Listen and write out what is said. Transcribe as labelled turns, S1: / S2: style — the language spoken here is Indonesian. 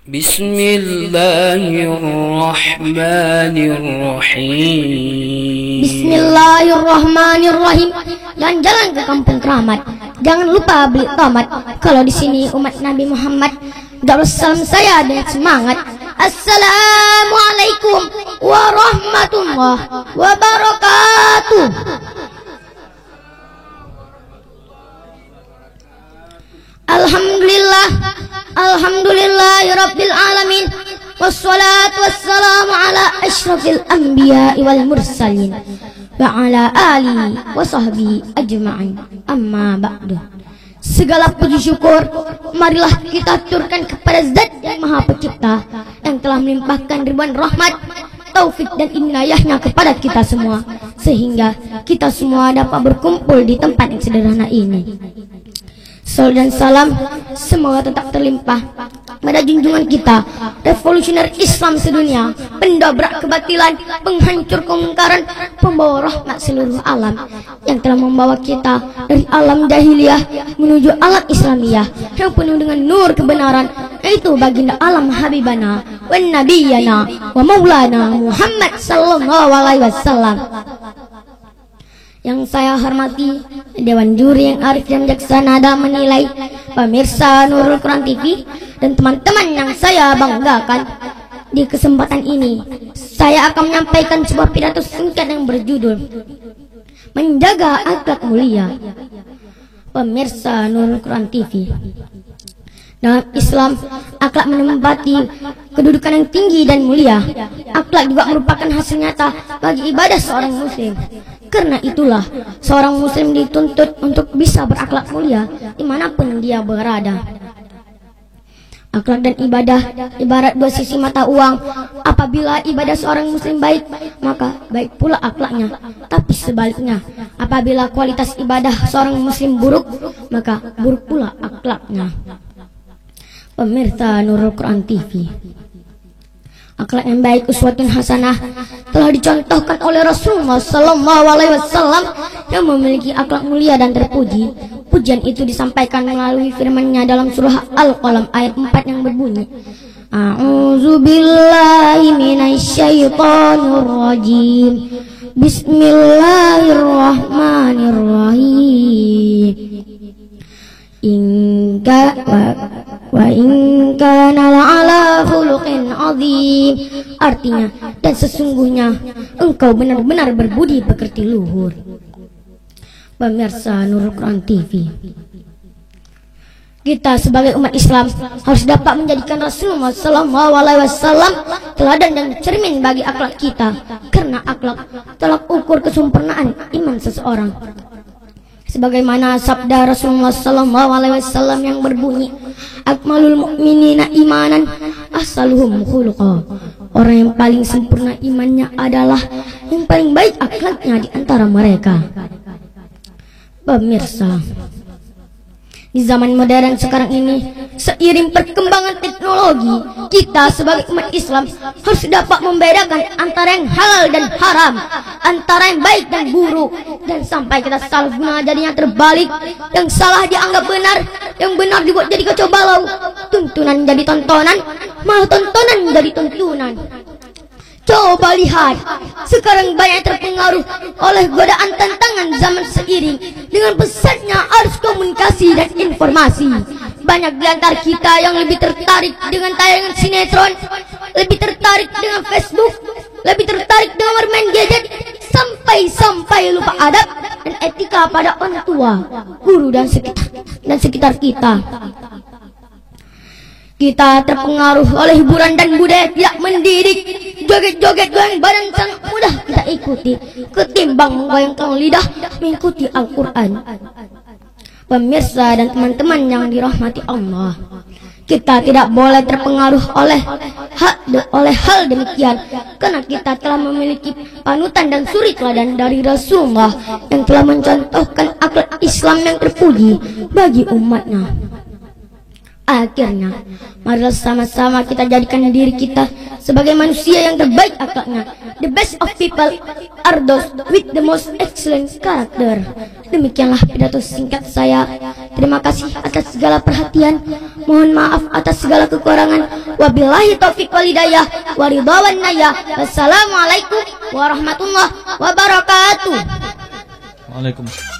S1: Bismillahirrahmanirrahim.
S2: Bismillahirrahmanirrahim. Jalan-jalan ke Kampung Keramat. Jangan lupa beli tomat. Kalau di sini umat Nabi Muhammad. Darussalam saya dengan semangat. Assalamualaikum warahmatullahi wabarakatuh. Alhamdulillahirabbil alamin. Wassalatu wassalamu ala asyrafil anbiya'i wal mursalin wa ala alihi wa sahbihi ajma'in. Amma ba'du. Segala puji syukur marilah kita aturkan kepada Zat yang Maha Pencipta yang telah melimpahkan ribuan rahmat, taufik dan inayahnya kepada kita semua, sehingga kita semua dapat berkumpul di tempat yang sederhana ini. Salam dan salam semoga tetap terlimpah pada junjungan kita, revolusioner Islam sedunia, pendobrak kebatilan, penghancur kemungkaran, pembawa rahmat seluruh alam, yang telah membawa kita dari alam jahiliyah menuju alam Islamiyah yang penuh dengan nur kebenaran, yaitu baginda alam Habibana wa Nabiyana wa Maulana Muhammad sallallahu alaihi wasallam. Yang saya hormati Dewan Juri yang arif dan bijaksana dalam menilai, pemirsa Nurul Quran TV, dan teman-teman yang saya banggakan. Di kesempatan ini saya akan menyampaikan sebuah pidato singkat yang berjudul Menjaga Akhlak Mulia. Pemirsa Nurul Quran TV, dalam Islam, akhlak menempati kedudukan yang tinggi dan mulia. Akhlak juga merupakan hasil nyata bagi ibadah seorang muslim. Karena itulah seorang muslim dituntut untuk bisa berakhlak mulia dimanapun dia berada. Akhlak dan ibadah ibarat dua sisi mata uang. Apabila ibadah seorang muslim baik, maka baik pula akhlaknya. Tapi sebaliknya, apabila kualitas ibadah seorang muslim buruk, maka buruk pula akhlaknya. Pemirsa Nurul Quran TV, akhlak yang baik, uswatun hasanah, telah dicontohkan oleh Rasulullah sallallahu alaihi wasallam yang memiliki akhlak mulia dan terpuji. Pujian itu disampaikan melalui firman-Nya dalam surah Al-Qalam ayat 4 yang berbunyi, A'udzubillahi minasyaitonir rajim. Bismillahirrahmanirrahim. Wa kana la'ala khuluqin azim. Artinya, dan sesungguhnya engkau benar-benar berbudi pekerti luhur. Pemirsa Nurul Quran TV, kita sebagai umat Islam harus dapat menjadikan Rasulullah sallallahu alaihi wasallam teladan dan cermin bagi akhlak kita, karena akhlak tolak ukur kesempurnaan iman seseorang. Sebagaimana sabda Rasulullah sallallahu alaihi wasallam yang berbunyi, akmalul mu'minina imanan ahsanuhum khuluqa. Orang yang paling sempurna imannya adalah yang paling baik akhlaknya di antara mereka. Pemirsa, di zaman modern sekarang ini, seiring perkembangan teknologi, kita sebagai umat Islam harus dapat membedakan antara yang halal dan haram, antara yang baik dan buruk. Dan sampai kita salah guna jadinya terbalik, yang salah dianggap benar, yang benar dibuat jadi kacau balau, tuntunan jadi tontonan, malah tontonan jadi tuntunan. Coba lihat, sekarang banyak terpengaruh oleh godaan tantangan zaman seiring dengan pesatnya arus komunikasi dan informasi. Banyak di antara kita yang lebih tertarik dengan tayangan sinetron, lebih tertarik dengan Facebook, lebih tertarik dengan bermain gadget, sampai lupa adab dan etika pada orang tua, guru dan sekitar kita. Kita terpengaruh oleh hiburan dan budaya tidak mendidik. Joget-joget goyang badan sangat mudah kita ikuti, ketimbang menggoyangkan lidah mengikuti Al-Quran. Pemirsa dan teman-teman yang dirahmati Allah, kita tidak boleh terpengaruh oleh hal demikian, karena kita telah memiliki panutan dan suri teladan dari Rasulullah yang telah mencontohkan akhlak Islam yang terpuji bagi umatnya. Akhirnya, marilah sama-sama kita jadikan diri kita sebagai manusia yang terbaik akhlaknya. The best of people are those with the most excellent character. Demikianlah pidato singkat saya. Terima kasih atas segala perhatian. Mohon maaf atas segala kekurangan. Wabillahi taufiq wal hidayah wa ridha wan naya. Wassalamualaikum warahmatullahi wabarakatuh.
S1: Waalaikumsalam.